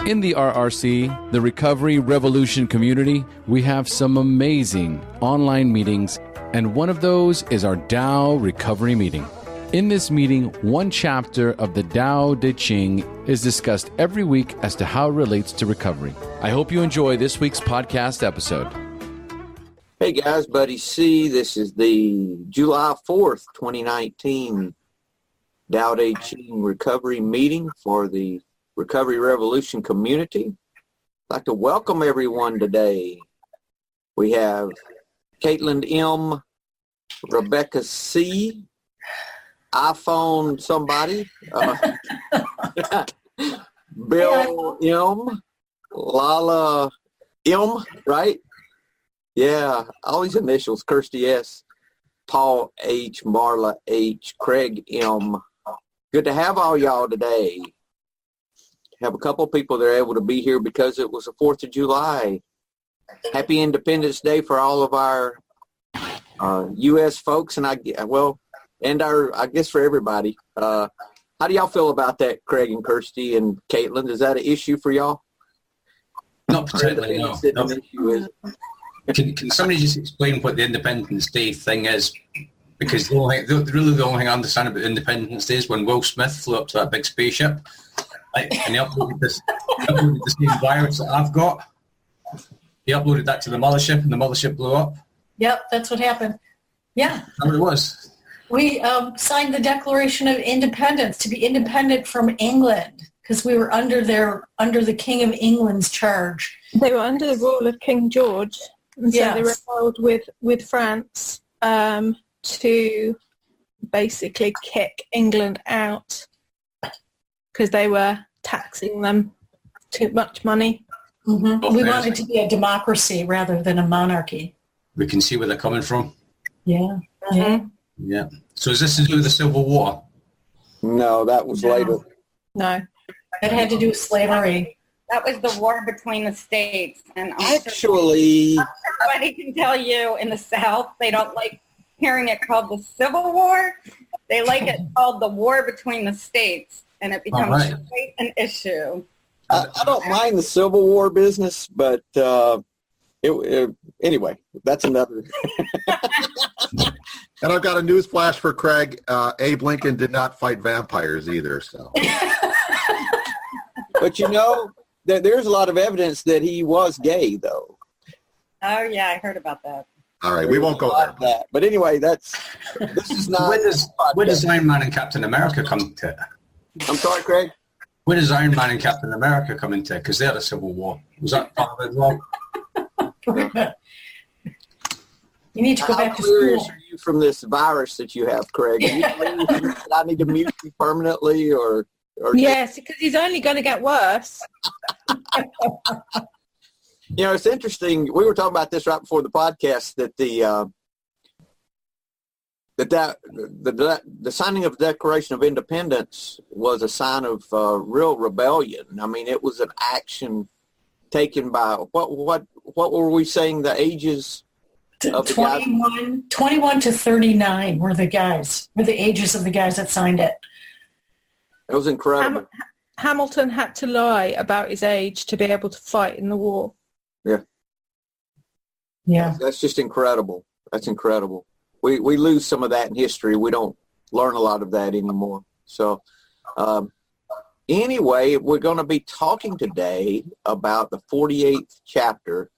In the RRC, the Recovery Revolution Community, we have some amazing online meetings, and one of those is our Tao Recovery Meeting. In this meeting, one chapter of the Tao Te Ching is discussed every week as to how it relates to recovery. I hope you enjoy this week's podcast episode. Hey guys, Buddy C. This is the July 4th, 2019 Tao Te Ching Recovery Meeting for the Recovery Revolution Community. I'd like to welcome everyone today. We have Caitlin M., Rebecca C., iPhone somebody, Bill M., Lala M., right? Yeah, all these initials, Kirsty S., Paul H., Marla H., Craig M. Good to have all y'all today. Have a couple people that are able to be here because it was the 4th of July. Happy Independence Day for all of our U.S. folks, and I guess for everybody. How do y'all feel about that, Craig and Kirsty and Caitlin? Is that an issue for y'all? Not particularly, no. Can somebody just explain what the Independence Day thing is? Because the only thing I understand about Independence Day is when Will Smith flew up to that big spaceship, and he uploaded the same virus that I've got. He uploaded that to the mothership, and the mothership blew up. Yep, that's what happened. Yeah. That's what it was. We signed the Declaration of Independence to be independent from England because we were under the King of England's charge. They were under the rule of King George, and so they rebelled with France to basically kick England out because they were taxing them too much money. Mm-hmm. We wanted to be a democracy rather than a monarchy. We can see where they're coming from. Yeah. Mm-hmm. Yeah. So is this to do with the Civil War? No, that was later. No. It had to do with slavery. That was the war between the states. And actually, everybody can tell you in the South, they don't like hearing it called the Civil War. They like it called the war between the states, and it becomes quite an issue. I don't mind the Civil War business, but anyway, that's another. And I've got a news flash for Craig. Abe Lincoln did not fight vampires either. So, but there's a lot of evidence that he was gay, though. Oh yeah, I heard about that. All right, we won't go there. But anyway, this is not. Where does Iron Man and Captain America come to? I'm sorry, Craig. Where does Iron Man and Captain America come into? Because they had a civil war. Was that part of it wrong? You need to go back to school. How curious are you from this virus that you have, Craig? I need to mute you permanently, or yes, because he's only going to get worse. It's interesting. We were talking about this right before the podcast that the signing of the Declaration of Independence was a sign of real rebellion. I mean, it was an action taken by what were we saying? The ages of 21 to 39 were the ages of the guys that signed it. It was incredible. Hamilton had to lie about his age to be able to fight in the war. Yeah. That's just incredible. That's incredible. We lose some of that in history. We don't learn a lot of that anymore. So anyway, we're going to be talking today about the 48th chapter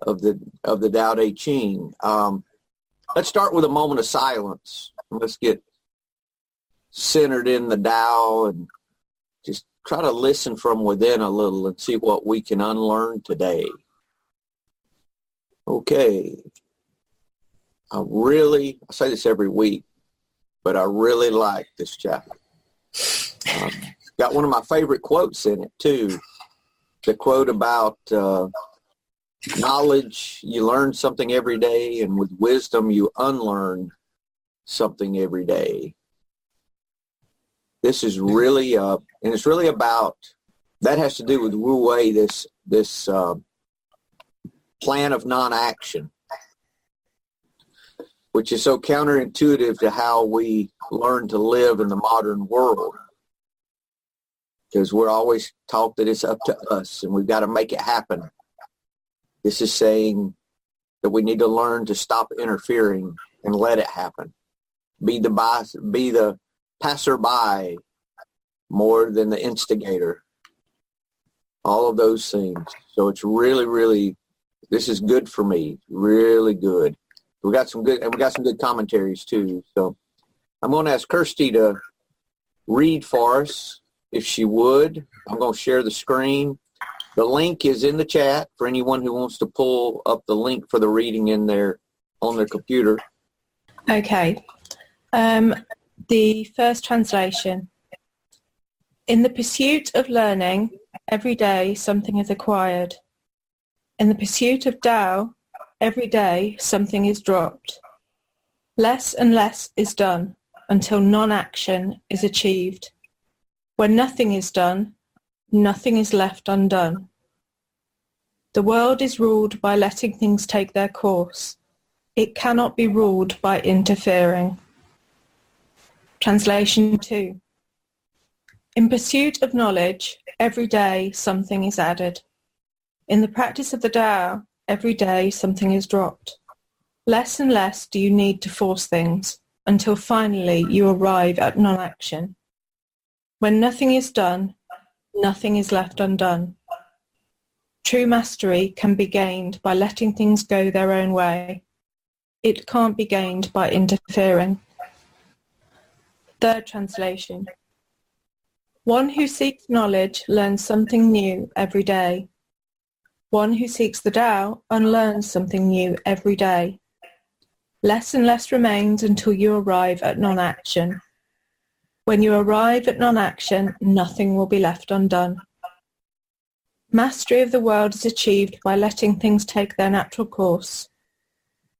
of the Tao Te Ching. Let's start with a moment of silence. Let's get centered in the Tao and just try to listen from within a little and see what we can unlearn today. Okay. I say this every week, but I really like this chapter. Got one of my favorite quotes in it, too. The quote about knowledge, you learn something every day, and with wisdom, you unlearn something every day. This is really, and it's really about, that has to do with Wu Wei, this plan of non-action, which is so counterintuitive to how we learn to live in the modern world. because we're always taught that it's up to us and we've got to make it happen. This is saying that we need to learn to stop interfering and let it happen. Be the passerby more than the instigator. All of those things. So it's really, really, this is good for me. Really good. We got some good commentaries too. So I'm going to ask Kirsty to read for us, if she would. I'm going to share the screen. The link is in the chat for anyone who wants to pull up the link for the reading in on their computer. Okay. The first translation. In the pursuit of learning, every day something is acquired. In the pursuit of Tao, every day something is dropped. Less and less is done until non-action is achieved. When nothing is done, nothing is left undone. The world is ruled by letting things take their course. It cannot be ruled by interfering. Translation 2. In pursuit of knowledge, every day something is added. In the practice of the Tao, every day something is dropped. Less and less do you need to force things, until finally you arrive at non-action. When nothing is done, nothing is left undone. True mastery can be gained by letting things go their own way. It can't be gained by interfering. Third translation. One who seeks knowledge learns something new every day. One who seeks the Tao unlearns something new every day. Less and less remains until you arrive at non-action. When you arrive at non-action, nothing will be left undone. Mastery of the world is achieved by letting things take their natural course.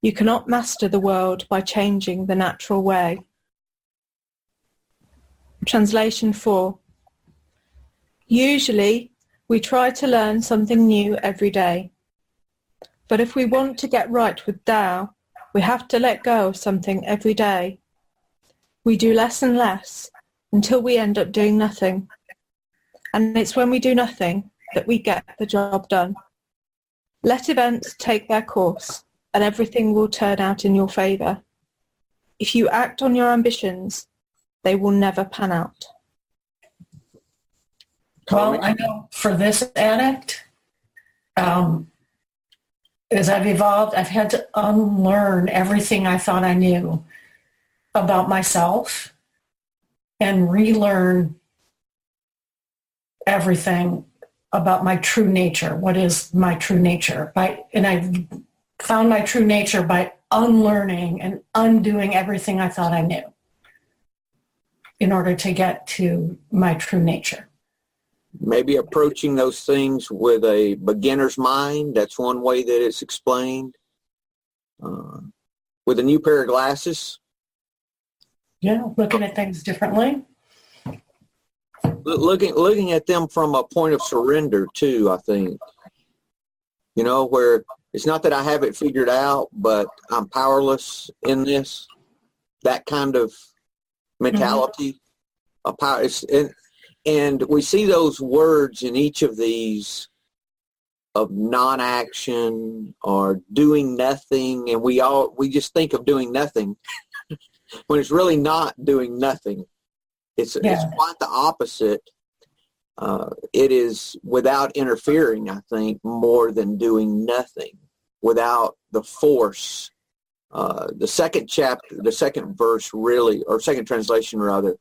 You cannot master the world by changing the natural way. Translation 4. Usually, we try to learn something new every day. But if we want to get right with Tao, we have to let go of something every day. We do less and less until we end up doing nothing. And it's when we do nothing that we get the job done. Let events take their course and everything will turn out in your favor. If you act on your ambitions, they will never pan out. Well, I know for this addict, as I've evolved, I've had to unlearn everything I thought I knew about myself and relearn everything about my true nature. What is my true nature? And I found my true nature by unlearning and undoing everything I thought I knew in order to get to my true nature. Maybe approaching those things with a beginner's mind. That's one way that it's explained. With a new pair of glasses. Yeah, looking at things differently. Looking at them from a point of surrender too, I think. You know, where it's not that I have it figured out, but I'm powerless in this. That kind of mentality. Mm-hmm. And we see those words in each of these of non-action or doing nothing, and we just think of doing nothing when it's really not doing nothing. It's quite the opposite. It is without interfering, I think, more than doing nothing, without the force. The second verse really, or second translation rather,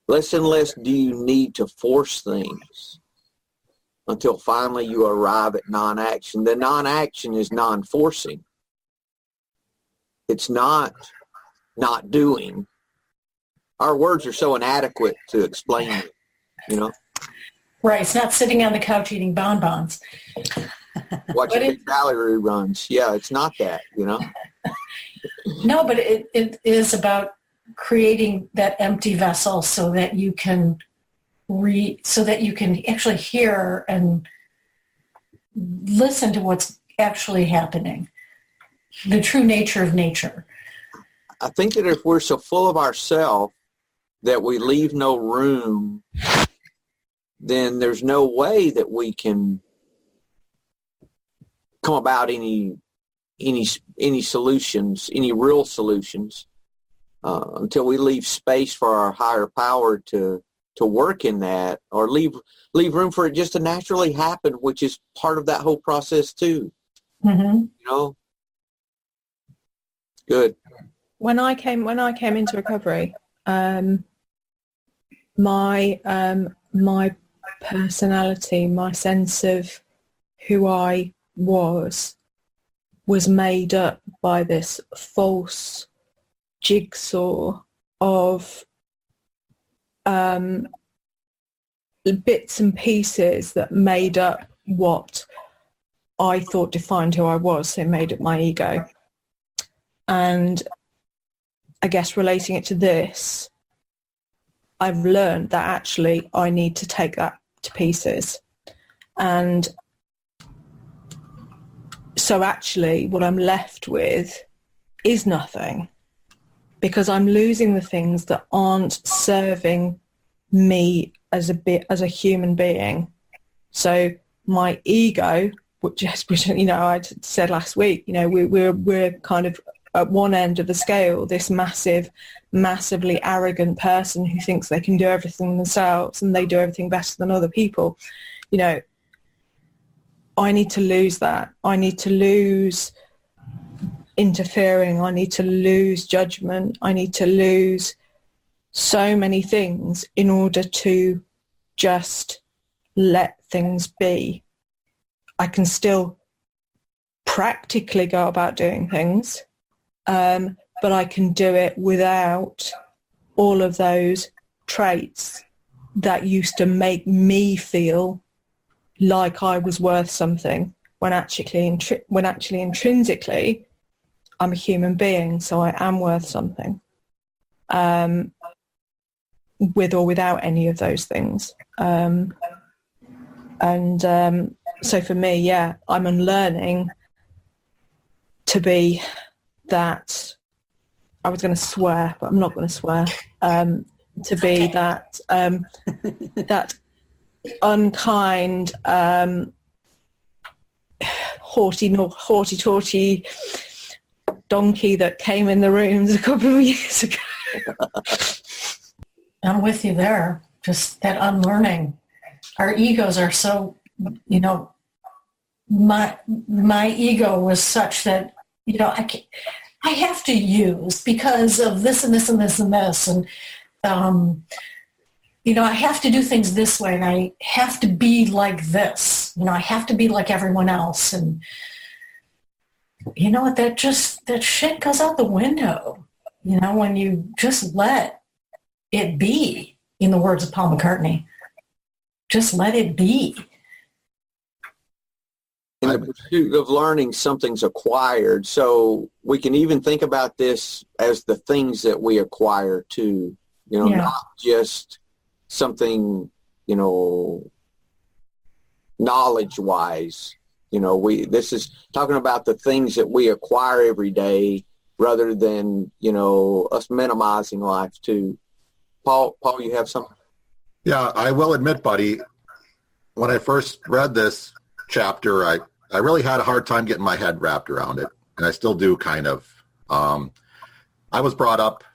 less and less do you need to force things until finally you arrive at non-action. The non-action is non-forcing. It's not doing. Our words are so inadequate to explain it, you know? Right. It's not sitting on the couch eating bonbons. Watching Big Valley reruns. Yeah, it's not that, you know? No, but it is about creating that empty vessel so that you can actually hear and listen to what's actually happening. The true nature of nature. I think that if we're so full of ourselves that we leave no room, then there's no way that we can come about any solutions, any real solutions, until we leave space for our higher power to work in that, or leave room for it just to naturally happen, which is part of that whole process too. Mm-hmm. You know? Good. When I came into recovery, my personality, my sense of who I was made up by this false jigsaw of bits and pieces that made up what I thought defined who I was. So made up my ego. And I guess relating it to this, I've learned that actually I need to take that to pieces. And so actually what I'm left with is nothing, because I'm losing the things that aren't serving me as a human being. So my ego, which you know, I said last week, you know, we're kind of at one end of the scale, this massively arrogant person who thinks they can do everything themselves and they do everything better than other people. You know, I need to lose that. I need to lose interfering. I need to lose judgment. I need to lose so many things in order to just let things be. I can still practically go about doing things, but I can do it without all of those traits that used to make me feel like I was worth something, when actually intrinsically I'm a human being, so I am worth something, with or without any of those things. So for me, yeah, I'm unlearning to be that, I was going to swear, but I'm not going to swear, to be that that unkind, haughty-tawty donkey that came in the rooms a couple of years ago. I'm with you there. Just that unlearning. Our egos are so, you know, my ego was such that, you know, I have to use because of this and this and this and this. And, you know, I have to do things this way and I have to be like this. You know, I have to be like everyone else. And you know what, that shit goes out the window, you know, when you just let it be, in the words of Paul McCartney. Just let it be. In the pursuit of learning, something's acquired. So we can even think about this as the things that we acquire too, you know, not just something, you know, knowledge-wise. You know, this is talking about the things that we acquire every day rather than, you know, us minimizing life too. Paul, you have something? Yeah, I will admit, buddy, when I first read this chapter, I really had a hard time getting my head wrapped around it, and I still do kind of. I was brought up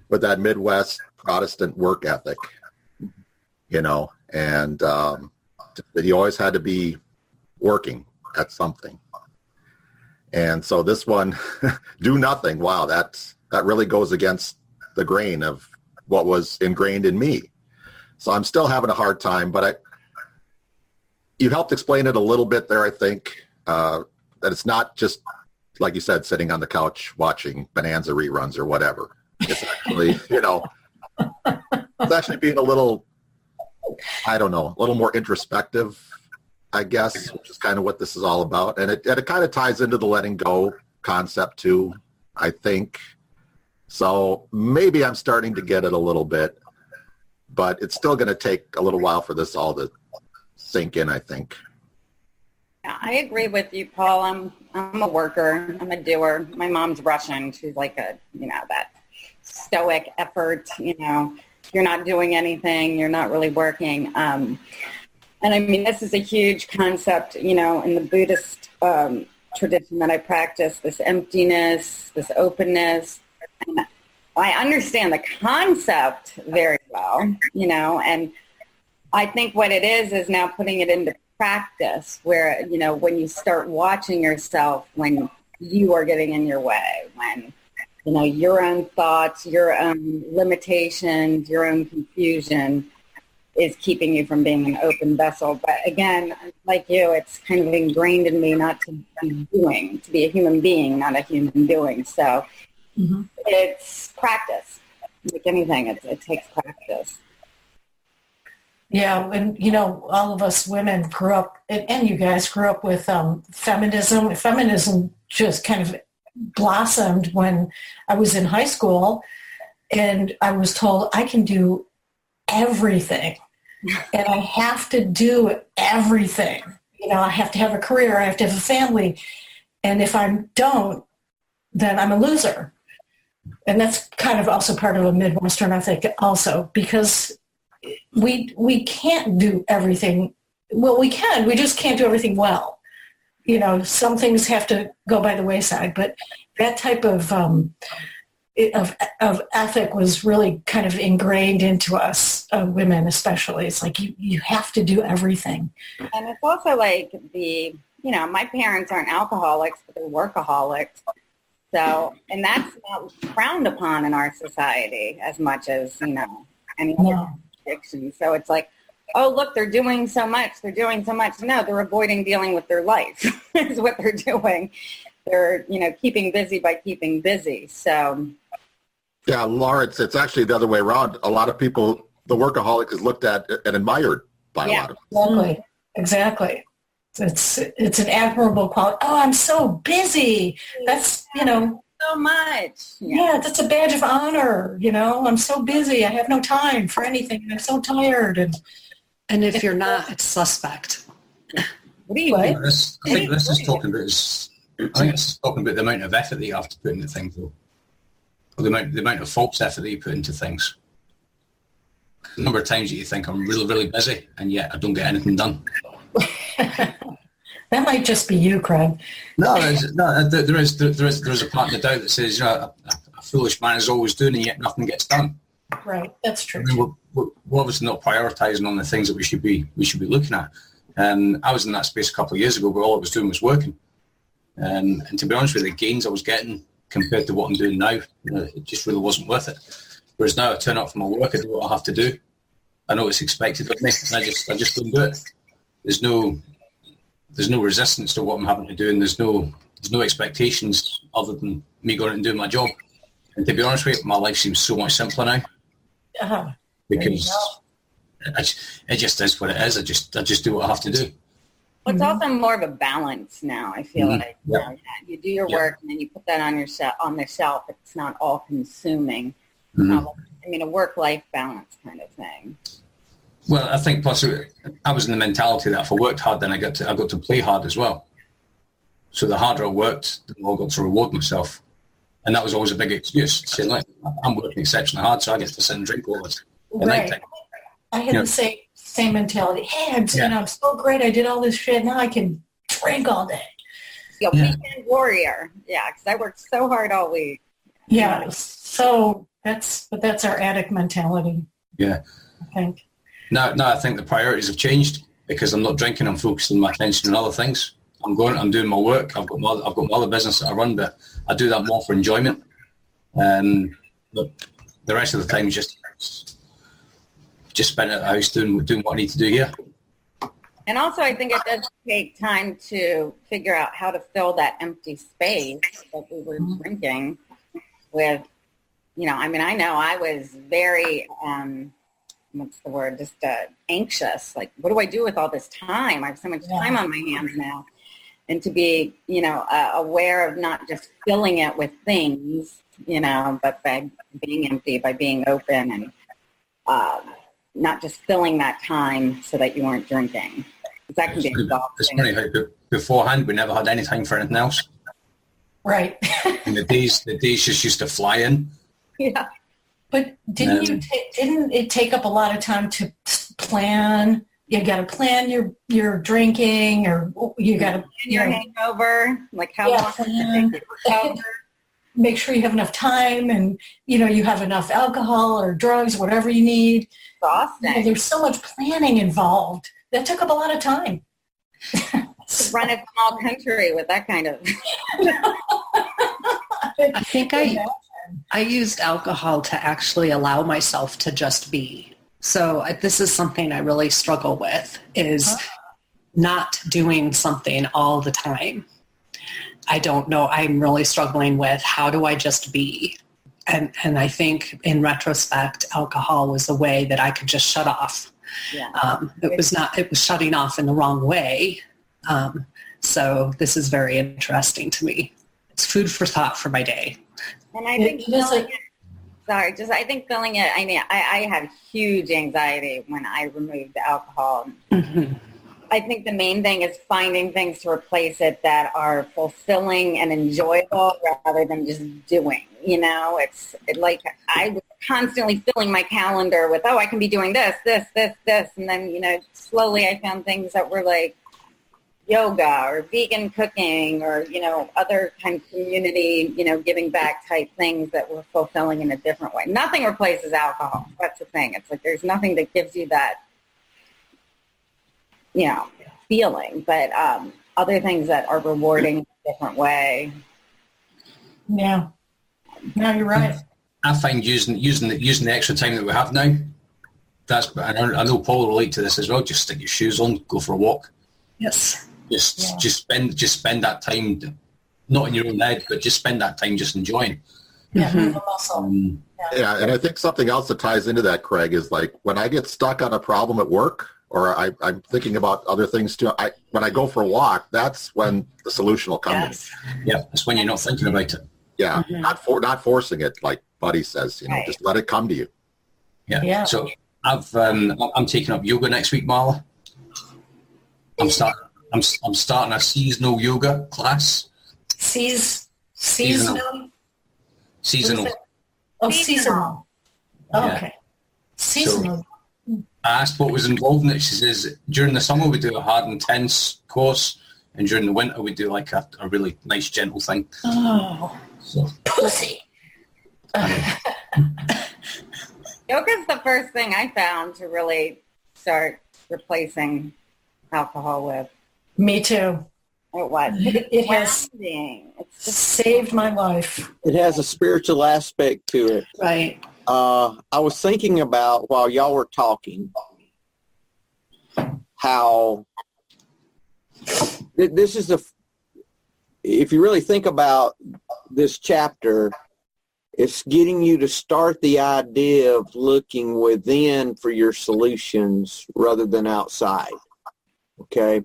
with that Midwest Protestant work ethic, you know, and that you always had to be working at something. And so this one, do nothing, wow, that really goes against the grain of what was ingrained in me. So I'm still having a hard time, but you helped explain it a little bit there, I think, that it's not just, like you said, sitting on the couch watching Bonanza reruns or whatever. It's actually, you know, it's actually being a little, I don't know, a little more introspective, I guess, which is kind of what this is all about. And it kind of ties into the letting go concept too, I think. So maybe I'm starting to get it a little bit, but it's still going to take a little while for this all to sink in, I think. Yeah, I agree with you, Paul. I'm a worker. I'm a doer. My mom's Russian. She's like that stoic effort, you know. you're not doing anything, you're not really working. And I mean, this is a huge concept, in the Buddhist tradition that I practice, this emptiness, this openness. And I understand the concept very well, and I think what it is now putting it into practice where, when you start watching yourself, when you are getting in your way, when, your own thoughts, your own limitations, your own confusion is keeping you from being an open vessel. But again, like you, it's kind of ingrained in me not to be doing, to be a human being, not a human doing. So it's practice. Like anything, it takes practice. Yeah, and all of us women grew up, and you guys grew up with feminism. Feminism just kind of blossomed when I was in high school, and I was told I can do everything, and I have to do everything. I have to have a career, I have to have a family, and if I don't, then I'm a loser. And that's kind of also part of a Midwestern ethic also, because we can't do everything. Well, we can. We just can't do everything well. Some things have to go by the wayside. But that type of ethic was really kind of ingrained into us, women especially. It's like you have to do everything. And it's also like my parents aren't alcoholics, but they're workaholics. So, and that's not frowned upon in our society as much as, any other addiction. So it's like, oh, look, they're doing so much. No, they're avoiding dealing with their life is what they're doing. They're, keeping busy by keeping busy. So. Yeah, Laura, it's actually the other way around. A lot of people, the workaholic is looked at and admired by a lot of people. Exactly. It's an admirable quality. Oh, I'm so busy. That's, so much. Yeah, that's a badge of honor. I'm so busy. I have no time for anything. I'm so tired. And if you're not, it's suspect. What do you think? I think this is talking about the amount of effort that you have to put into things, though. Or the amount of false effort that you put into things. The number of times that you think I'm really, really busy, and yet I don't get anything done. That might just be you, Craig. No, there is a part in the Tao that says, a foolish man is always doing, and yet nothing gets done. Right, that's true. I mean, we're obviously not prioritising on the things that we should be looking at. I was in that space a couple of years ago where all I was doing was working, and to be honest with you, the gains I was getting compared to what I'm doing now, it just really wasn't worth it. Whereas now I turn up for my work, I do what I have to do. I know it's expected of me, and I just don't do it. There's no resistance to what I'm having to do, and there's no expectations other than me going out and doing my job. And to be honest with you, my life seems so much simpler now because it just is what it is. I just do what I have to do. Well, it's also more of a balance now. I feel like you do your work and then you put that on the shelf. It's not all consuming. A work-life balance kind of thing. Well, I think plus I was in the mentality that if I worked hard, then I got to play hard as well. So the harder I worked, the more I got to reward myself. And that was always a big excuse. Saying, like, I'm working exceptionally hard, so I get to sit and drink all this. Right. I had the same mentality. Hey, I'm so great. I did all this shit. Now I can drink all day. Weekend warrior. Yeah, because I worked so hard all week. Yeah. So that's our addict mentality. Yeah. I think. No, I think the priorities have changed because I'm not drinking. I'm focusing my attention on other things. I'm doing my work. I've got my other business that I run, but I do that more for enjoyment. But the rest of the time, just spend it at the house doing what I need to do here. And also, I think it does take time to figure out how to fill that empty space that we were drinking with. I know I was very. What's the word? Just anxious. Like, what do I do with all this time? I have so much time on my hands now. And to be, aware of not just filling it with things, but by being empty, by being open, and not just filling that time so that you weren't drinking. That can be exhausting. It's funny how beforehand we never had any time for anything else. Right. And the days just used to fly in. Yeah. But didn't it take up a lot of time to plan? You got to plan your drinking, or you got to your hangover, like how long plan. Make sure you have enough time, and you have enough alcohol or drugs, whatever you need. Exhausting. There's so much planning involved. That took up a lot of time. Run a small country with that kind of. I think I used alcohol to actually allow myself to just be. So this is something I really struggle with, is not doing something all the time. I don't know. I'm really struggling with how do I just be? And I think in retrospect, alcohol was a way that I could just shut off. Yeah. It was shutting off in the wrong way. So this is very interesting to me. It's food for thought for my day. And I think I think feeling it, I mean, I had huge anxiety when I removed the alcohol. Mm-hmm. I think the main thing is finding things to replace it that are fulfilling and enjoyable rather than just doing, It's like I was constantly filling my calendar with, I can be doing this. And then, slowly I found things that were like yoga or vegan cooking or, other kind of community, giving back type things that were fulfilling in a different way. Nothing replaces alcohol. That's the thing. It's like there's nothing that gives you that, feeling, but other things that are rewarding in a different way. Yeah. No, you're right. I find using the extra time that we have now, I know Paul will relate to this as well. Just stick your shoes on, go for a walk. Yes. Just spend that time, not in your own head, but just spend that time just enjoying. Yeah, move a muscle. Yeah, and I think something else that ties into that, Craig, is like when I get stuck on a problem at work, or I'm thinking about other things too, when I go for a walk, that's when the solution will come. Yes. Yeah, that's when you're not thinking about it. Yeah, not forcing it, like Buddy says, Right. Just let it come to you. Yeah. So I'm taking up yoga next week, Marla. I'm starting a seasonal yoga class. Seasonal. Seasonal. Oh, seasonal. Oh, Yeah. okay. Seasonal. I asked what was involved in it. She says during the summer we do a hard, intense course, and during the winter we do like a really nice, gentle thing. Oh, So, pussy. Yoga's the first thing I found to really start replacing alcohol with. Me too. It was. It has It's just saved my life. It has a spiritual aspect to it. Right. I was thinking about, while y'all were talking, how this is if you really think about this chapter, it's getting you to start the idea of looking within for your solutions rather than outside. Okay?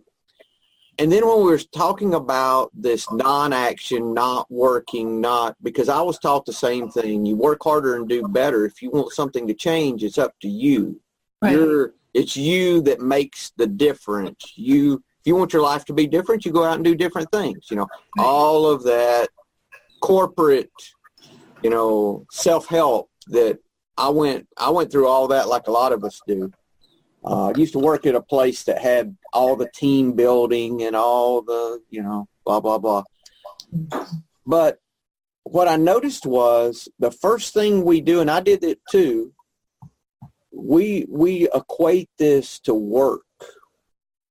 And then when we were talking about this non-action, not working, because I was taught the same thing. You work harder and do better. If you want something to change, it's up to you. Right. It's you that makes the difference. If you want your life to be different, you go out and do different things. All of that corporate, self-help that I went through all that like a lot of us do. I used to work at a place that had all the team building and all the, blah, blah, blah. But what I noticed was the first thing we do, and I did it too, we equate this to work,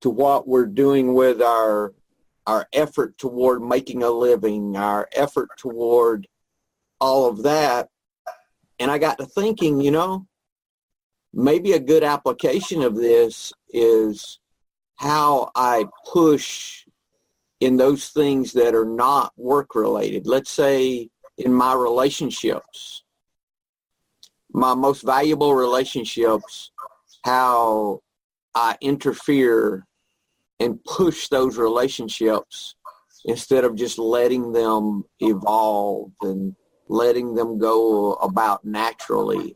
to what we're doing with our effort toward making a living, our effort toward all of that. And I got to thinking, maybe a good application of this is how I push in those things that are not work-related. Let's say in my relationships, my most valuable relationships, how I interfere and push those relationships instead of just letting them evolve and letting them go about naturally.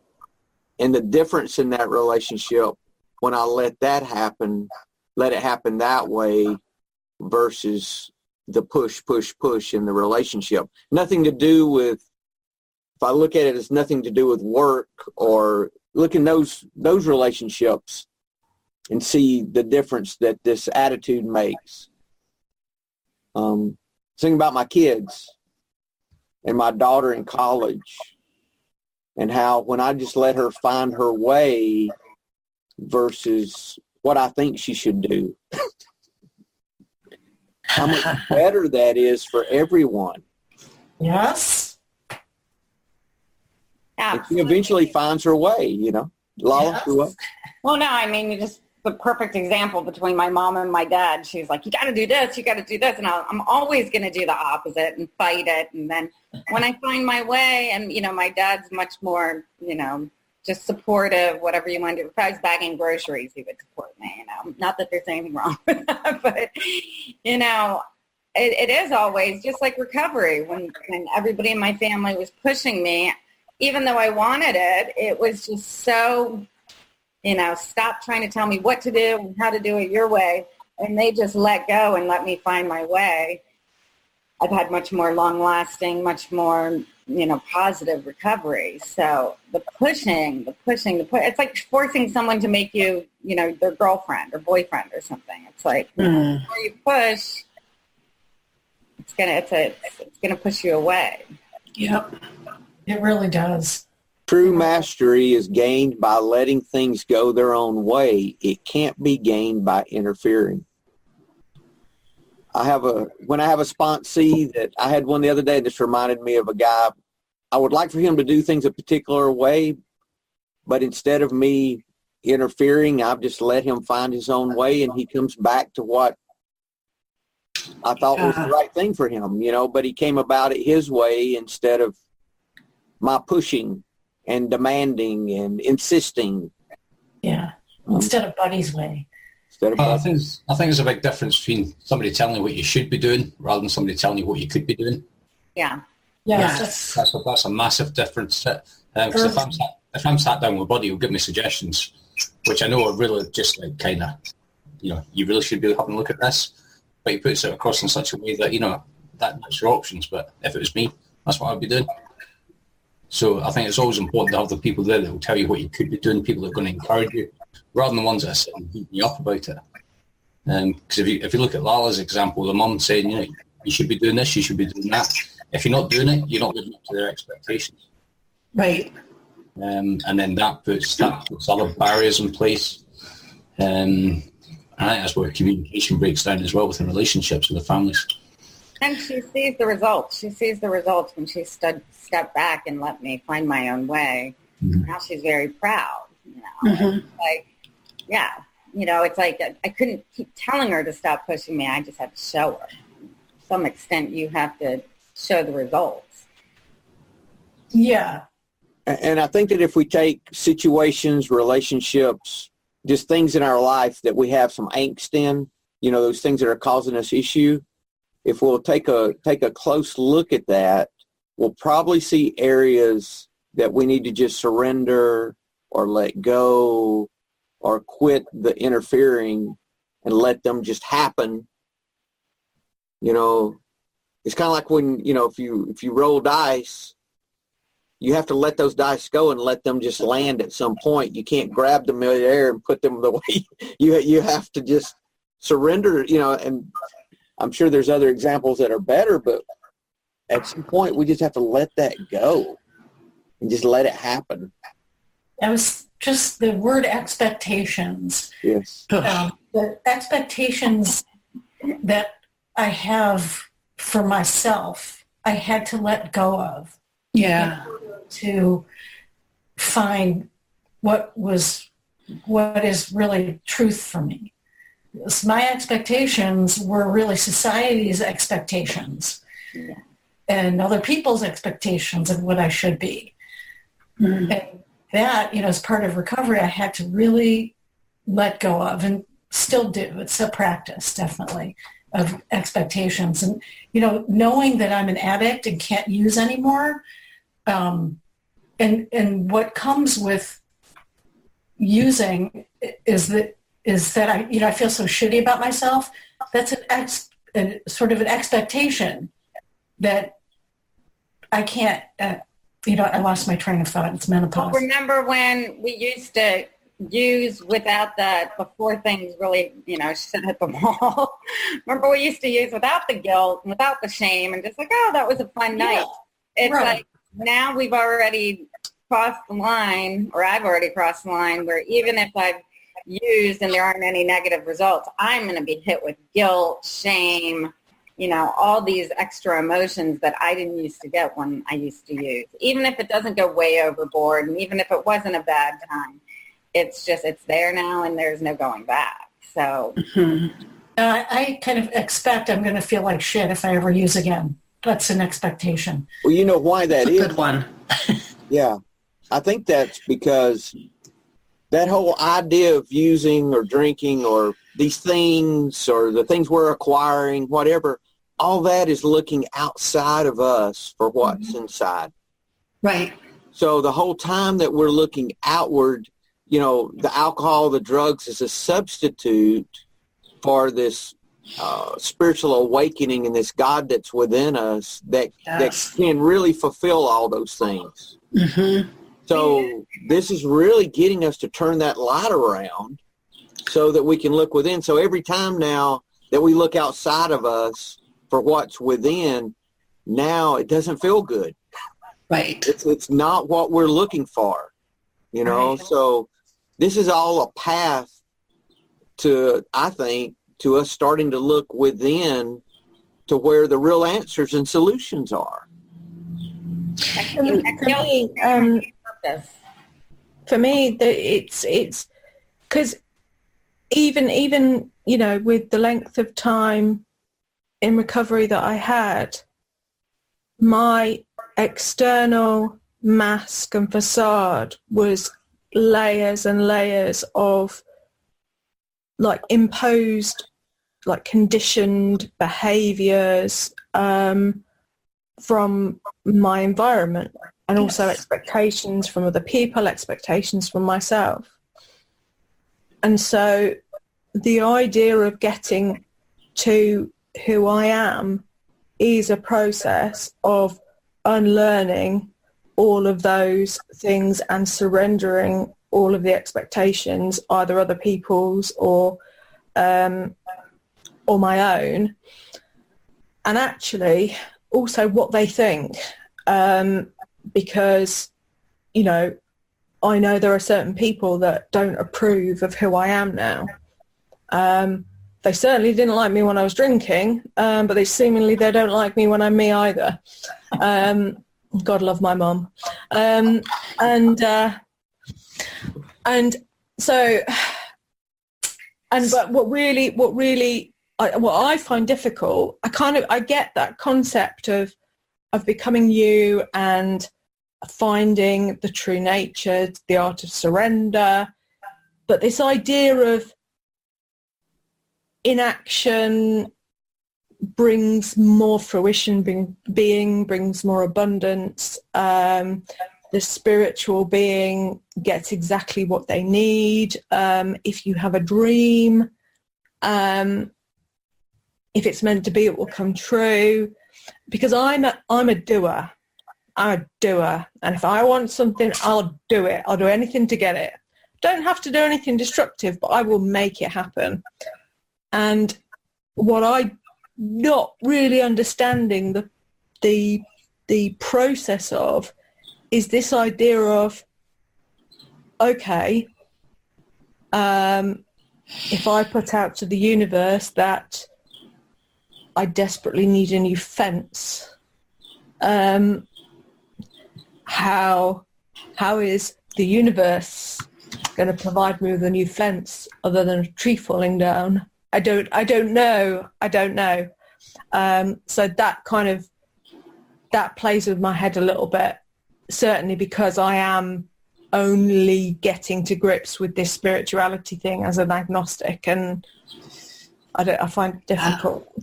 And the difference in that relationship, when I let it happen that way versus the push in the relationship. Nothing to do with if I look at it as nothing to do with work, or look in those relationships and see the difference that this attitude makes. Thinking about my kids and my daughter in college, and how when I just let her find her way versus what I think she should do, how much better that is for everyone. Yes. And she eventually finds her way, Lala, Yes. Well, no, I mean, you just the perfect example between my mom and my dad. She's like, you got to do this, you got to do this. And I'm always going to do the opposite and fight it. And then when I find my way, and, my dad's much more, just supportive, whatever you want to do. If I was bagging groceries, he would support me, Not that there's anything wrong with that, but, it is always just like recovery. When everybody in my family was pushing me, even though I wanted it, it was just so, stop trying to tell me what to do and how to do it your way. And they just let go and let me find my way. I've had much more long-lasting, much more, positive recovery. So the pushing, it's like forcing someone to make you, their girlfriend or boyfriend or something. It's like, the more you push, it's gonna push you away. Yep. It really does. True mastery is gained by letting things go their own way. It can't be gained by interfering. When I have a sponsee, that I had one the other day, this reminded me of a guy. I would like for him to do things a particular way, but instead of me interfering, I've just let him find his own way, and he comes back to what I thought was the right thing for him, but he came about it his way instead of my pushing and demanding and insisting. Yeah, instead of Buddy's way. I think there's a big difference between somebody telling you what you should be doing rather than somebody telling you what you could be doing. Yeah. Yes. That's a massive difference. Because if I'm sat down with Buddy, he'll give me suggestions, which I know are really just like kind of, you really should be having a look at this. But he puts it across in such a way that, that's your options. But if it was me, that's what I'd be doing. So I think it's always important to have the people there that will tell you what you could be doing, people that are going to encourage you, rather than the ones that are sitting beating you up about it. Because if you look at Lala's example, the mum saying, you should be doing this, you should be doing that. If you're not doing it, you're not living up to their expectations. Right. And then that puts other barriers in place. I think that's where communication breaks down as well within relationships with the families. And she sees the results. She sees the results when she stepped back and let me find my own way. Mm-hmm. Now she's very proud. Mm-hmm. It's like I couldn't keep telling her to stop pushing me. I just had to show her. To some extent, you have to show the results. Yeah. And I think that if we take situations, relationships, just things in our life that we have some angst in, those things that are causing us issue, if we'll take a close look at that, we'll probably see areas that we need to just surrender or let go or quit the interfering and let them just happen. It's kind of like when, if you roll dice, you have to let those dice go and let them just land at some point. You can't grab them in the air and put them the way you have to just surrender, and I'm sure there's other examples that are better, but at some point we just have to let that go and just let it happen. That was just the word expectations. Yes. The expectations that I have for myself, I had to let go of. Yeah. To find what is really truth for me. My expectations were really society's expectations and other people's expectations of what I should be. Mm-hmm. And that, as part of recovery, I had to really let go of and still do. It's a practice, definitely, of expectations. And, knowing that I'm an addict and can't use anymore, and what comes with using is that I feel so shitty about myself. That's sort of an expectation that I can't I lost my train of thought. It's menopause. Well, remember when we used to use without before things really, shit hit the wall. Remember we used to use without the guilt, without the shame, and just like, oh, that was a fun night. It's like now we've already crossed the line, or I've already crossed the line, where even if I've used and there aren't any negative results, I'm going to be hit with guilt, shame, all these extra emotions that I didn't used to get when I used to use. Even if it doesn't go way overboard, and even if it wasn't a bad time, it's there now and there's no going back. So I kind of expect I'm going to feel like shit if I ever use again. That's an expectation. Well, you know why that is? Good one. Yeah. I think that's because that whole idea of using or drinking or these things or the things we're acquiring, whatever, all that is looking outside of us for what's inside. Right. So the whole time that we're looking outward, the alcohol, the drugs is a substitute for this spiritual awakening and this God that's within us that can really fulfill all those things. Mm-hmm. So this is really getting us to turn that light around so that we can look within. So every time now that we look outside of us for what's within, now it doesn't feel good. Right. It's not what we're looking for, Right. So this is all a path to, I think, to us starting to look within to where the real answers and solutions are. For me, it's because even with the length of time in recovery that I had, my external mask and facade was layers and layers of imposed, conditioned behaviors from my environment, and also expectations from other people, expectations from myself. And so the idea of getting to who I am is a process of unlearning all of those things and surrendering all of the expectations, either other people's or my own, and actually also what they think, because I know there are certain people that don't approve of who I am now. They certainly didn't like me when I was drinking, but they don't like me when I'm me either. God love my mum. But what I find difficult, I get that concept of becoming you and finding the true nature, the art of surrender, but this idea of inaction brings more fruition, brings more abundance. The spiritual being gets exactly what they need. If you have a dream, if it's meant to be, it will come true. Because I'm a doer. I'm a doer. And if I want something, I'll do it. I'll do anything to get it. Don't have to do anything destructive, but I will make it happen. And what I not really understanding the process of is this idea of, okay, if I put out to the universe that I desperately need a new fence, how is the universe going to provide me with a new fence other than a tree falling down? I don't know. So that plays with my head a little bit, certainly because I am only getting to grips with this spirituality thing as an agnostic, and I find it difficult.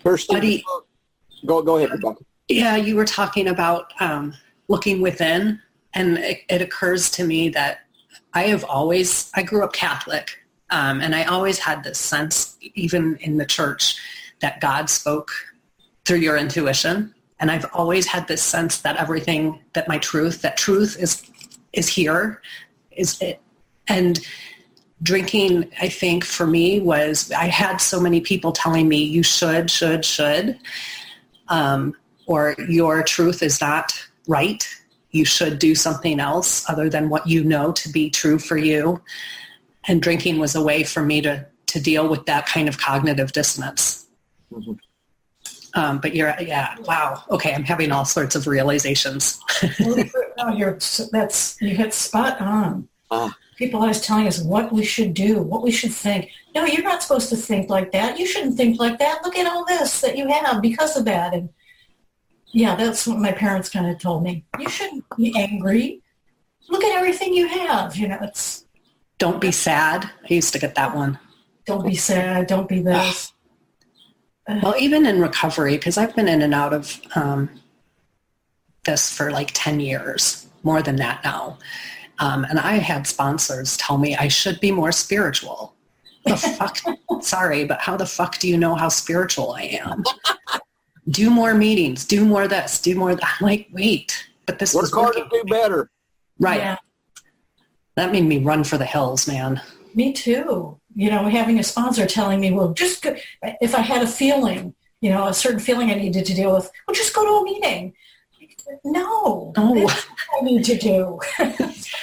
First, go ahead, Rebecca. Yeah, you were talking about looking within, and it occurs to me that I grew up Catholic, and I always had this sense, even in the church, that God spoke through your intuition. And I've always had this sense that everything, that truth is here, is it. And drinking, I think for me was, I had so many people telling me you should, or your truth is not right. You should do something else other than what you know to be true for you. And drinking was a way for me to deal with that kind of cognitive dissonance. Mm-hmm. But wow. Okay, I'm having all sorts of realizations. No, you hit spot on. People always telling us what we should do, what we should think. No, you're not supposed to think like that. You shouldn't think like that. Look at all this that you have because of that. And yeah, that's what my parents kind of told me. You shouldn't be angry. Look at everything you have. Don't be sad. I used to get that one. Don't be sad. Don't be this. Well, even in recovery, because I've been in and out of this for like 10 years, more than that now. And I had sponsors tell me I should be more spiritual. The fuck? Sorry, but how the fuck do you know how spiritual I am? Do more meetings, do more this, do more that. I'm like, wait, but this work is harder, do better. Right. Yeah. That made me run for the hills, man. Me too. Having a sponsor telling me, well, just go, if I had a feeling, a certain feeling I needed to deal with, well, just go to a meeting. No, that's what I need to do.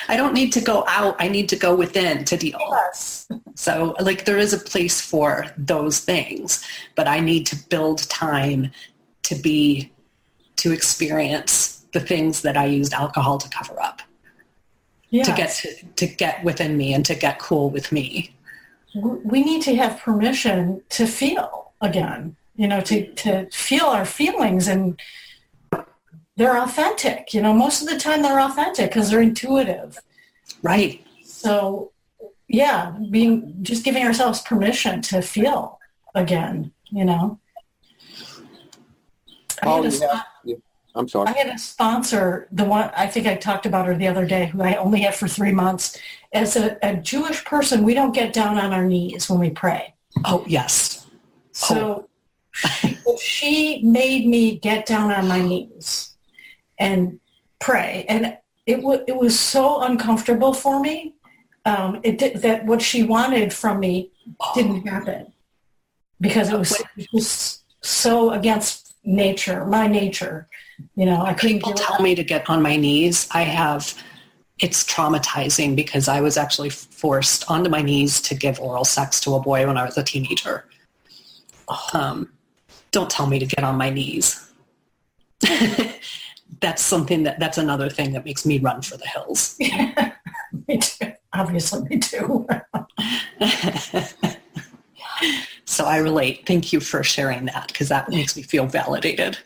I don't need to go out. I need to go within to deal. Yes. So there is a place for those things, but I need to build time to experience the things that I used alcohol to cover up. Yes. To get within me and to get cool with me. We need to have permission to feel again, to feel our feelings, and they're authentic. Most of the time they're authentic because they're intuitive. Right. So, just giving ourselves permission to feel again, I'm sorry. I had a sponsor, the one I think I talked about her the other day, who I only had for 3 months. As a Jewish person, we don't get down on our knees when we pray. Oh, yes. So she made me get down on my knees and pray. And it was so uncomfortable for me. That what she wanted from me didn't happen because it was so against nature, my nature. I couldn't. People tell me to get on my knees. It's traumatizing because I was actually forced onto my knees to give oral sex to a boy when I was a teenager. Don't tell me to get on my knees. That's another thing that makes me run for the hills. Yeah, me too. Obviously, me too. So I relate. Thank you for sharing that because that makes me feel validated.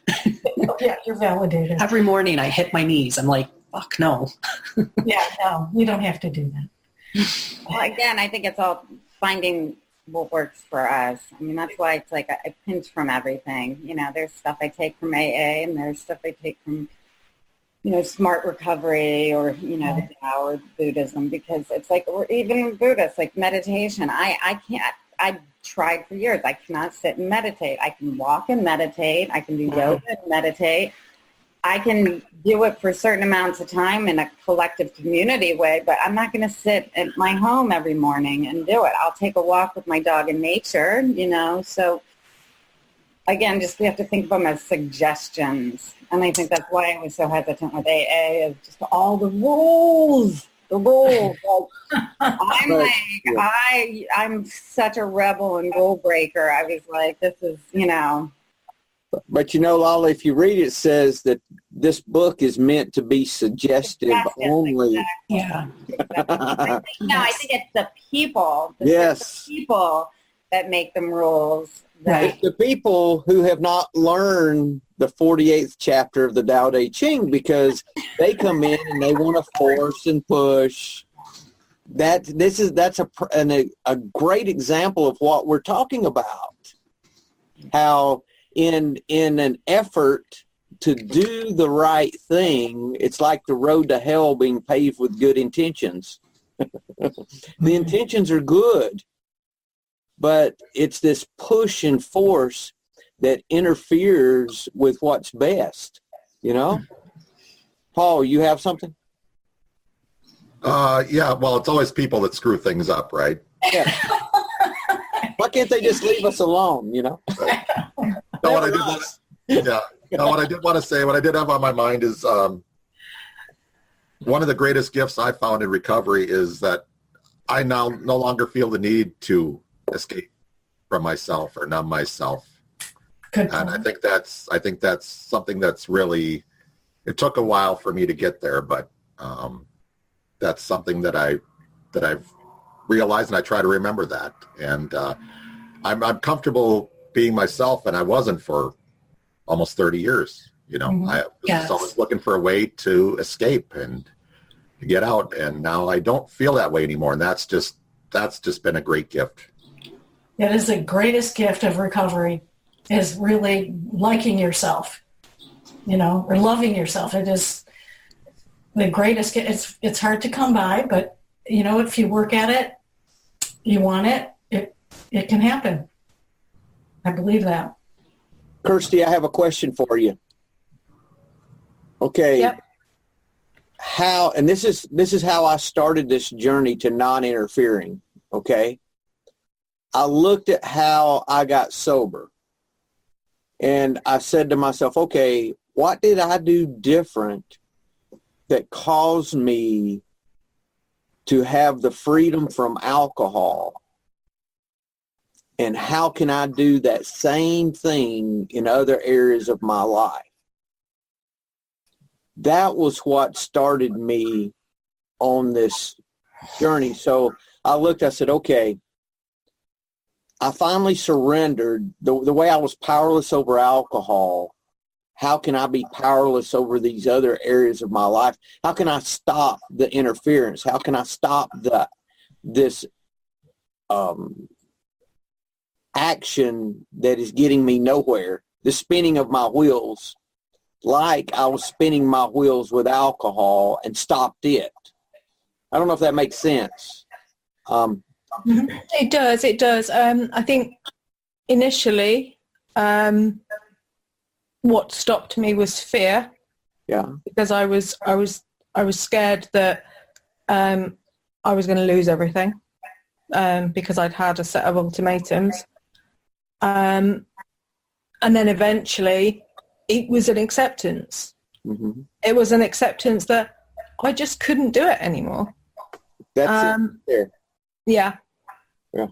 Yeah, you're validated. Every morning I hit my knees. I'm like, fuck no. Yeah, no, you don't have to do that. Well, again, I think it's all finding what works for us. I mean, that's why it's like I pinch from everything. There's stuff I take from AA and there's stuff I take from, smart recovery or, the Tao or Buddhism, because it's like, or even Buddhists, like meditation. I tried for years. I cannot sit and meditate. I can walk and meditate. I can do yoga and meditate. I can do it for certain amounts of time in a collective community way, but I'm not going to sit at my home every morning and do it. I'll take a walk with my dog in nature, So again, we have to think of them as suggestions. And I think that's why I was so hesitant with AA, is just all the rules. I'm such a rebel and rule breaker. I was like, this is, But Lala, if you read it, it says that this book is meant to be suggestive only. Exactly. Yeah. Exactly. No, I think it's the people. Yes. The people that make them rules. It's the people who have not learned the 48th chapter of the Tao Te Ching, because they come in and they want to force and push. That's a great example of what we're talking about. How in an effort to do the right thing, it's like the road to hell being paved with good intentions. The intentions are good, but it's this push and force that interferes with what's best, you know? Paul, you have something? Yeah, well, it's always people that screw things up, right? Yeah. Why can't they just leave us alone, you know? No, what I did want to, no, what I did want to say, what I did have on my mind is one of the greatest gifts I found in recovery is that I now no longer feel the need to escape from myself or numb myself. And I think that's something that's really, it took a while for me to get there, but that's something that I've realized, and I try to remember that. And I'm comfortable being myself, and I wasn't for almost 30 years. You know, I was always looking for a way to escape and to get out, and now I don't feel that way anymore. And that's just been a great gift. It is the greatest gift of recovery, is really liking yourself, you know, or loving yourself. It is the greatest. It's hard to come by, but you know, if you work at it, you want it, it can happen. I believe that. Kirsty, I have a question for you. Okay. Yep. How, and this is how I started this journey to non-interfering, okay? I looked at how I got sober, and I said to myself, okay, what did I do different that caused me to have the freedom from alcohol? And how can I do that same thing in other areas of my life? That was what started me on this journey. So I looked, I said, okay, I finally surrendered. The way I was powerless over alcohol, how can I be powerless over these other areas of my life? How can I stop the interference? How can I stop this action that is getting me nowhere, the spinning of my wheels, like I was spinning my wheels with alcohol and stopped it? I don't know if that makes sense. It does. I think initially what stopped me was fear. Yeah. Because I was scared that I was going to lose everything because I'd had a set of ultimatums. And then eventually it was an acceptance. Mm-hmm. It was an acceptance that I just couldn't do it anymore. That's it there. Yeah. Yeah.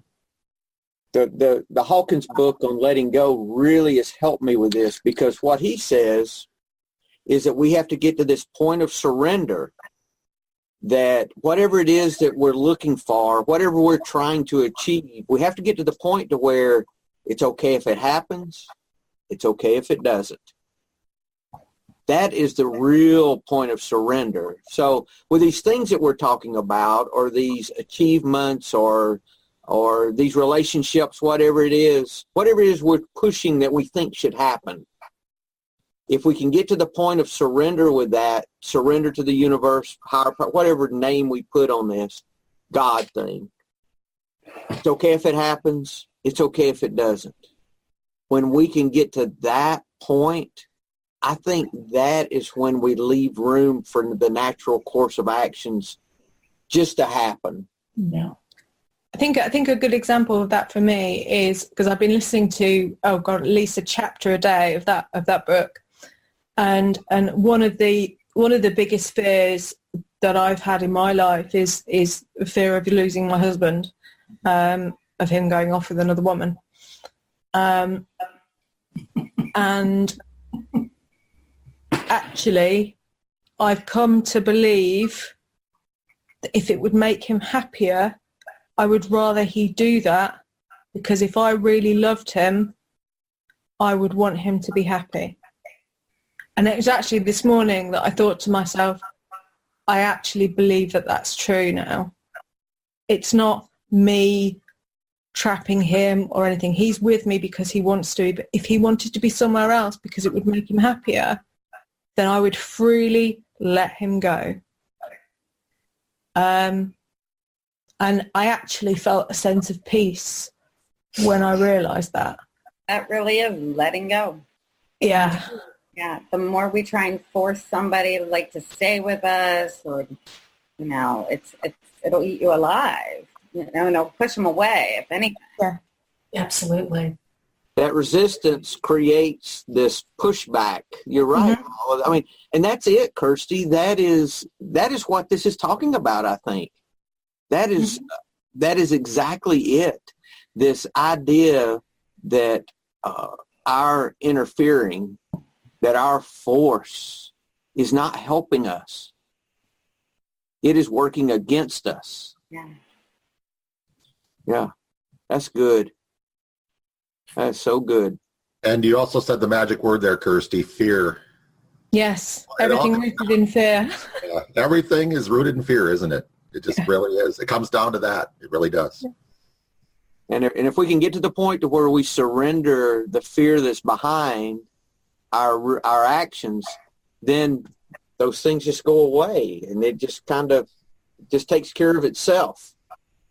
The Hawkins book on letting go really has helped me with this, because what he says is that we have to get to this point of surrender, that whatever it is that we're looking for, whatever we're trying to achieve, we have to get to the point to where it's okay if it happens, it's okay if it doesn't. That is the real point of surrender. So with these things that we're talking about, or these achievements, or these relationships, whatever it is we're pushing that we think should happen, if we can get to the point of surrender with that, surrender to the universe, higher power, whatever name we put on this, God thing, it's okay if it happens, it's okay if it doesn't. When we can get to that point, I think that is when we leave room for the natural course of actions just to happen. Yeah. I think a good example of that for me is, because I've been listening to, at least a chapter a day of that book. And one of the biggest fears that I've had in my life is fear of losing my husband, of him going off with another woman. And actually, I've come to believe that if it would make him happier, I would rather he do that, because if I really loved him, I would want him to be happy. And it was actually this morning that I thought to myself, I actually believe that that's true now. It's not me trapping him or anything. He's with me because he wants to, but if he wanted to be somewhere else because it would make him happier, then I would freely let him go. And I actually felt a sense of peace when I realised that. That really is letting go. Yeah. Yeah. The more we try and force somebody like to stay with us, or it'll eat you alive. And it'll push them away, if anything. Yeah. Absolutely. That resistance creates this pushback. You're right. Mm-hmm. I mean, and that's it, Kirsty. That is what this is talking about, I think. That is exactly it. This idea that our interfering, that our force is not helping us. It is working against us. Yeah. Yeah. That's good. That's so good. And you also said the magic word there, Kirsty, fear. Yes, everything rooted in fear. Yeah, everything is rooted in fear, isn't it? It just really is. It comes down to that. It really does. And if we can get to the point to where we surrender the fear that's behind our actions, then those things just go away, and it just kind of just takes care of itself.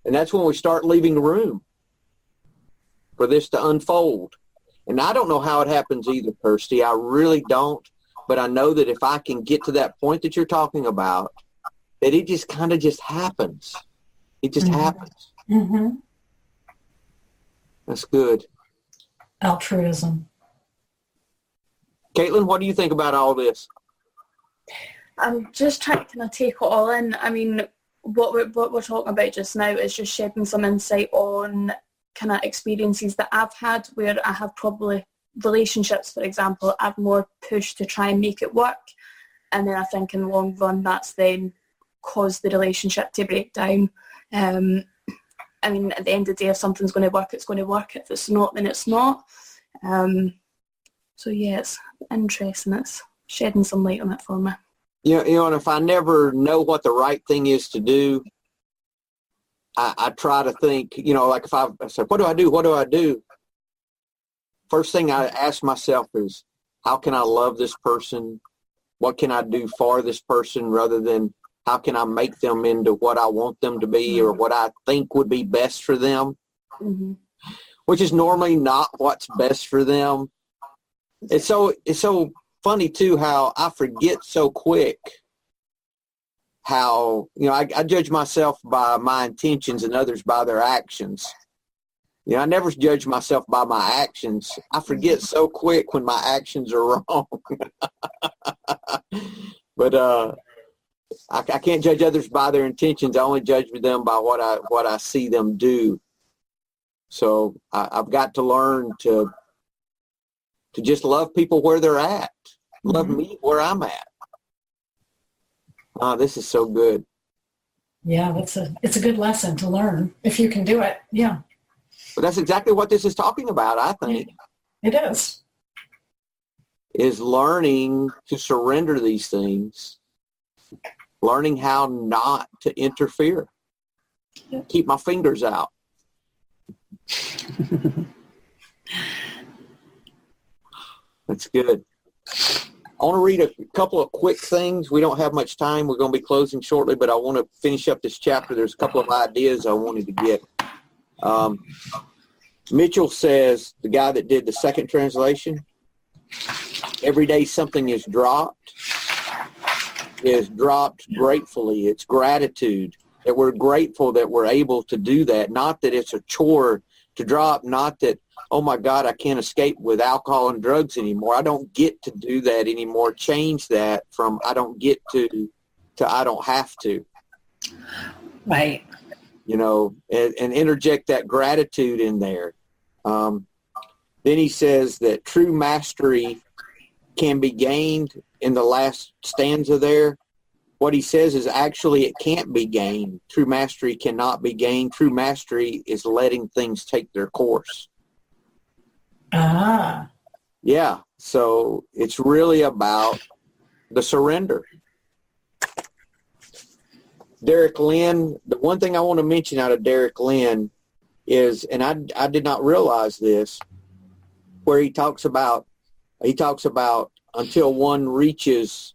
And that's when we start leaving room for this to unfold. And I don't know how it happens either, Kirsty. I really don't. But I know that if I can get to that point that you're talking about, that it just kind of just happens. It just happens. Mm-hmm. That's good. Altruism. Caitlin, what do you think about all this? I'm just trying to kind of take it all in. I mean, what we're talking about just now is just shedding some insight on kind of experiences that I've had where I have probably relationships, for example, I've more pushed to try and make it work. And then I think in the long run, that's then caused the relationship to break down. I mean, at the end of the day, if something's going to work, it's going to work. If it's not, then it's not. So yeah, it's interesting. It's shedding some light on it for me. You know, and if I never know what the right thing is to do, I try to think, like if I say, what do I do? What do I do? First thing I ask myself is, how can I love this person? What can I do for this person, rather than how can I make them into what I want them to be or what I think would be best for them, which is normally not what's best for them. It's so funny, too, how I forget so quick how, I judge myself by my intentions and others by their actions. I never judge myself by my actions. I forget so quick when my actions are wrong. But I can't judge others by their intentions. I only judge them by what I see them do. So I've got to learn to just love people where they're at. Love me where I'm at. This is so good. Yeah, it's a good lesson to learn if you can do it. Yeah. But that's exactly what this is talking about, I think. It is. Is learning to surrender these things, learning how not to interfere. Keep my fingers out. That's good. I want to read a couple of quick things. We don't have much time. We're going to be closing shortly, but I want to finish up this chapter. There's a couple of ideas I wanted to get. Mitchell says, the guy that did the second translation, every day something is dropped gratefully. It's gratitude, that we're grateful that we're able to do that. Not that it's a chore to drop, not that, oh my God, I can't escape with alcohol and drugs anymore. I don't get to do that anymore. Change that from I don't get to I don't have to. Right. And interject that gratitude in there. Then he says that true mastery can be gained in the last stanza there. What he says is actually it can't be gained. True mastery cannot be gained. True mastery is letting things take their course. Ah. Yeah, so it's really about the surrender. Derek Lynn, the one thing I want to mention out of Derek Lynn is, and I did not realize this, where he talks about until one reaches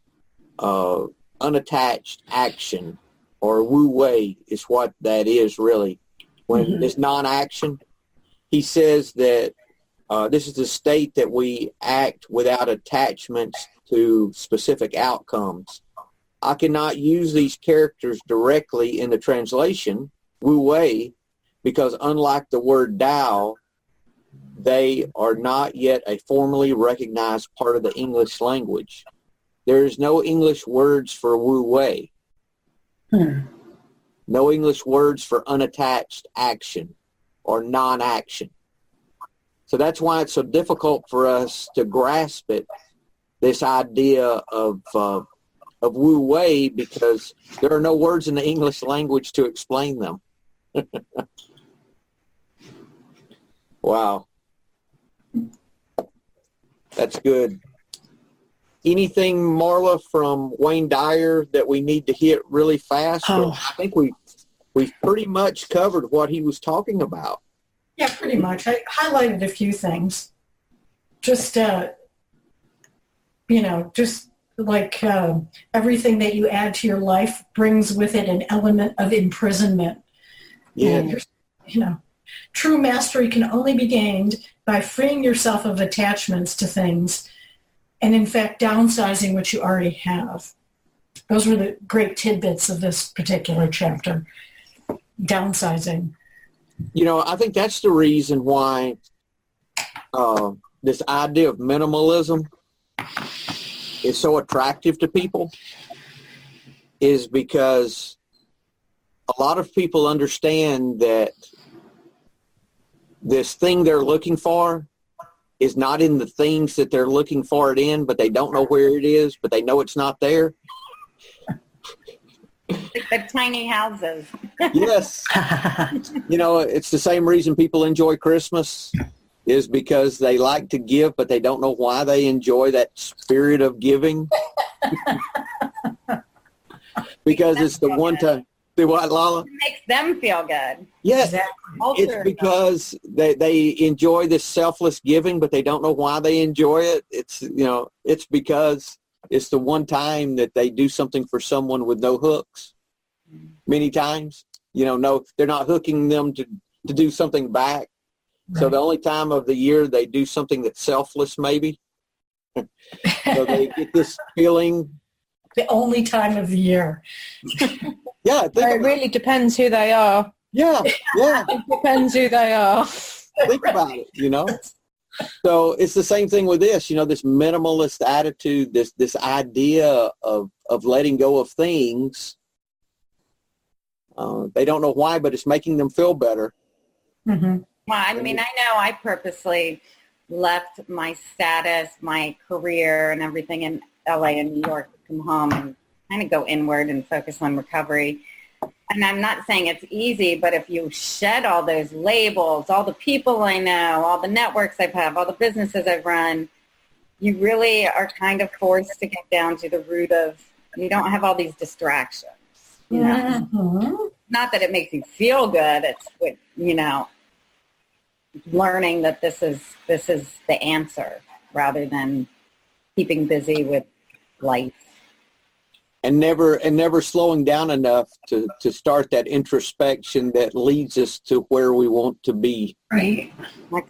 unattached action, or wu wei is what that is really. When it's non-action, he says that this is the state that we act without attachments to specific outcomes. I cannot use these characters directly in the translation, Wu Wei, because unlike the word Tao, they are not yet a formally recognized part of the English language. There is no English words for Wu Wei. No English words for unattached action or non-action. So that's why it's so difficult for us to grasp it, this idea of Wu Wei, because there are no words in the English language to explain them. Wow. That's good. Anything, Marla, from Wayne Dyer that we need to hit really fast? I think we've pretty much covered what he was talking about. Yeah, pretty much. I highlighted a few things. Just, just like everything that you add to your life brings with it an element of imprisonment. Yeah. And true mastery can only be gained by freeing yourself of attachments to things and, in fact, downsizing what you already have. Those were the great tidbits of this particular chapter, downsizing. I think that's the reason why this idea of minimalism is so attractive to people, is because a lot of people understand that this thing they're looking for is not in the things that they're looking for it in, but they don't know where it is, but they know it's not there. The tiny houses. Yes. It's the same reason people enjoy Christmas, is because they like to give, but they don't know why they enjoy that spirit of giving. Because it's the one time. Do what, Lala? It makes them feel good. Yes. Exactly. It's because they enjoy this selfless giving, but they don't know why they enjoy it. It's because it's the one time that they do something for someone with no hooks. Many times, no, they're not hooking them to do something back. Right. So the only time of the year they do something that's selfless, maybe. So they get this feeling. The only time of the year. Yeah. It really depends who they are. Yeah. It depends who they are. Think about it, So it's the same thing with this, this minimalist attitude, this idea of letting go of things. They don't know why, but it's making them feel better. Mm-hmm. Well, I know I purposely left my status, my career, and everything in LA and New York to come home and kind of go inward and focus on recovery. And I'm not saying it's easy, but if you shed all those labels, all the people I know, all the networks I've had, all the businesses I've run, you really are kind of forced to get down to the root of, you don't have all these distractions. Mm-hmm. Not that it makes you feel good. It's with, learning that this is the answer rather than keeping busy with life. And never slowing down enough to start that introspection that leads us to where we want to be. Right.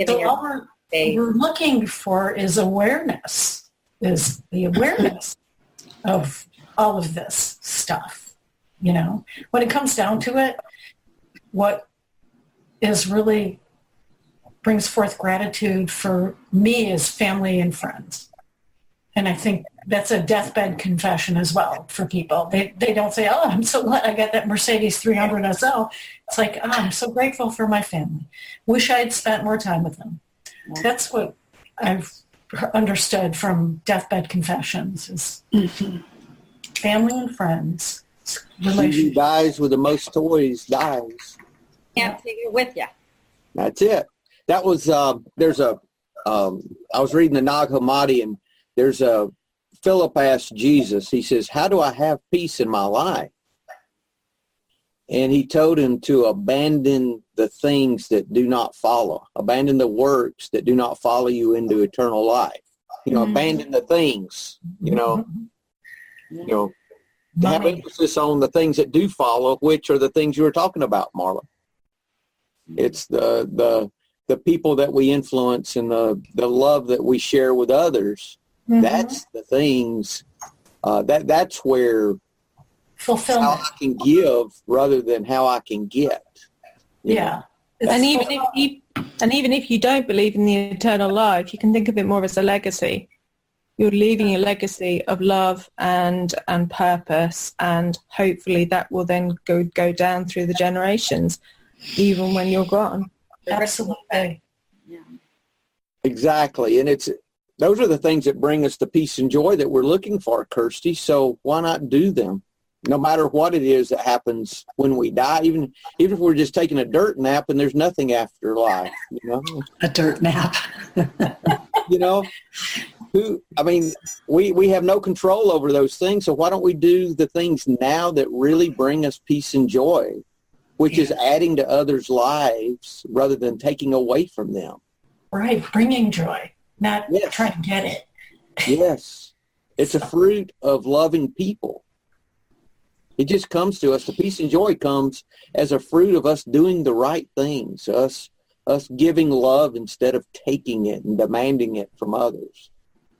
So all we're looking for is awareness, is the awareness of all of this stuff. When it comes down to it, what is really brings forth gratitude for me is family and friends. And I think that's a deathbed confession as well for people. They don't say, oh, I'm so glad I got that Mercedes 300 SL. It's like, oh, I'm so grateful for my family. Wish I had spent more time with them. That's what I've understood from deathbed confessions is family and friends. He who dies with the most toys dies. Can't take it with you. That's it. That was, I was reading the Nag Hammadi, and Philip asked Jesus, he says, how do I have peace in my life? And he told him to abandon the things that do not follow, abandon the works that do not follow you into eternal life. Abandon the things, have emphasis on the things that do follow, which are the things you were talking about, Marla. It's the the people that we influence and the love that we share with others, that's the things that's where fulfillment. How I can give rather than how I can get. Yeah. And even if you don't believe in the eternal life, you can think of it more as a legacy. You're leaving a legacy of love and purpose, and hopefully that will then go down through the generations, even when you're gone. Absolutely. Yeah. Exactly. And those are the things that bring us the peace and joy that we're looking for, Kirsty. So why not do them? No matter what it is that happens when we die, even if we're just taking a dirt nap and there's nothing after life, A dirt nap. We have no control over those things. So why don't we do the things now that really bring us peace and joy, which is adding to others' lives rather than taking away from them. Right. Bringing joy, not trying to get it. Yes. It's a fruit of loving people. It just comes to us. The peace and joy comes as a fruit of us doing the right things, us giving love instead of taking it and demanding it from others.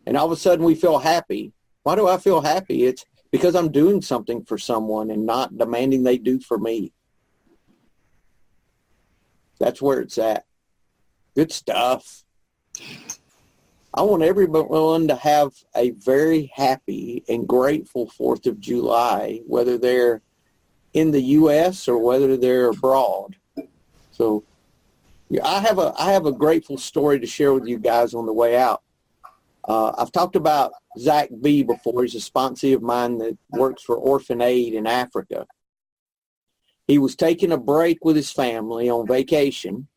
And all of a sudden we feel happy. Why do I feel happy? It's because I'm doing something for someone and not demanding they do for me. That's where it's at. Good stuff. I want everyone to have a very happy and grateful 4th of July, whether they're in the U.S. or whether they're abroad. So I have a grateful story to share with you guys on the way out. I've talked about Zach B. before. He's a sponsee of mine that works for Orphan Aid in Africa. He was taking a break with his family on vacation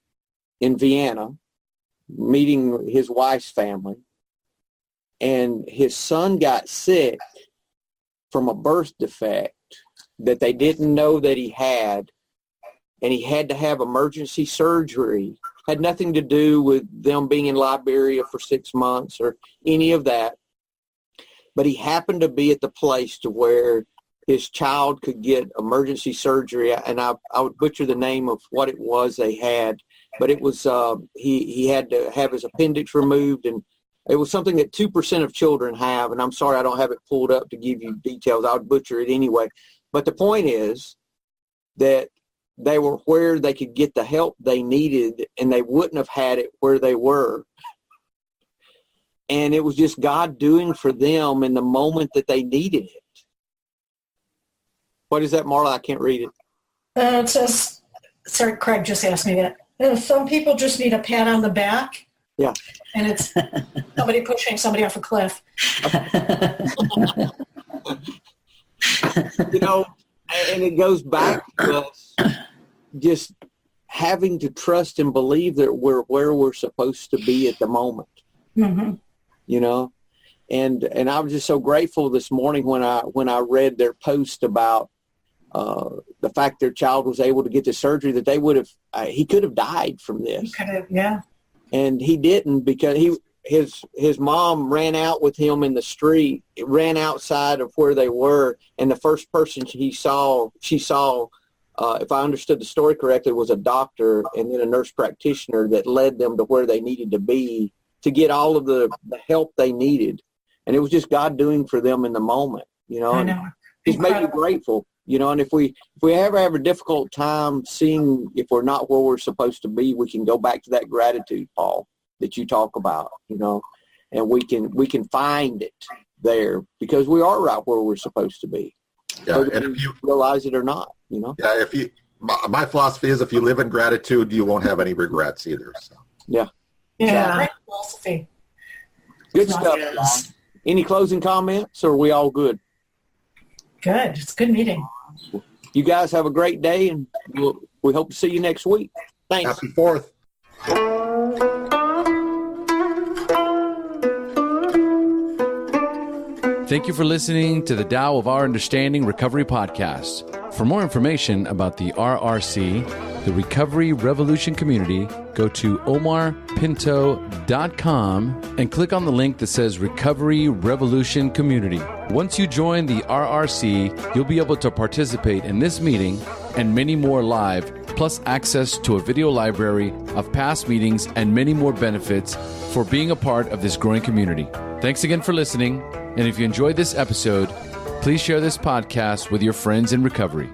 in Vienna, meeting his wife's family, and his son got sick from a birth defect that they didn't know that he had, and he had to have emergency surgery. Had nothing to do with them being in Liberia for 6 months or any of that, but he happened to be at the place to where his child could get emergency surgery, and I would butcher the name of what it was they had, but it was he had to have his appendix removed, and it was something that 2% of children have, and I'm sorry I don't have it pulled up to give you details. I would butcher it anyway. But the point is that they were where they could get the help they needed, and they wouldn't have had it where they were. And it was just God doing for them in the moment that they needed it. What is that, Marla? I can't read it. It says, sorry, Craig just asked me that. Some people just need a pat on the back. Yeah. And it's somebody pushing somebody off a cliff. And it goes back to us just having to trust and believe that we're where we're supposed to be at the moment. Mm-hmm. And I was just so grateful this morning when I read their post about the fact their child was able to get the surgery that they would have he could have died from this. He could have, yeah. And he didn't, because his mom ran out with him in the street, ran outside of where they were, and the first person she saw, if I understood the story correctly, was a doctor and then a nurse practitioner that led them to where they needed to be to get all of the help they needed. And it was just God doing for them in the moment, I know. Just made me grateful, and if we ever have a difficult time seeing if we're not where we're supposed to be, we can go back to that gratitude, Paul, that you talk about, and we can find it there because we are right where we're supposed to be. Yeah, whether and if you realize it or not, Yeah, my philosophy is if you live in gratitude, you won't have any regrets either. So. Yeah. Yeah. Great philosophy. Good stuff. Yes. Any closing comments, or are we all good? Good. It's a good meeting. You guys have a great day, and we hope to see you next week. Thanks. Happy 4th. Thank you for listening to the Tao of Our Understanding Recovery Podcast. For more information about the RRC, the Recovery Revolution Community, go to omarpinto.com and click on the link that says Recovery Revolution Community. Once you join the RRC, you'll be able to participate in this meeting and many more live plus access to a video library of past meetings and many more benefits for being a part of this growing community. Thanks again for listening. And if you enjoyed this episode, please share this podcast with your friends in recovery.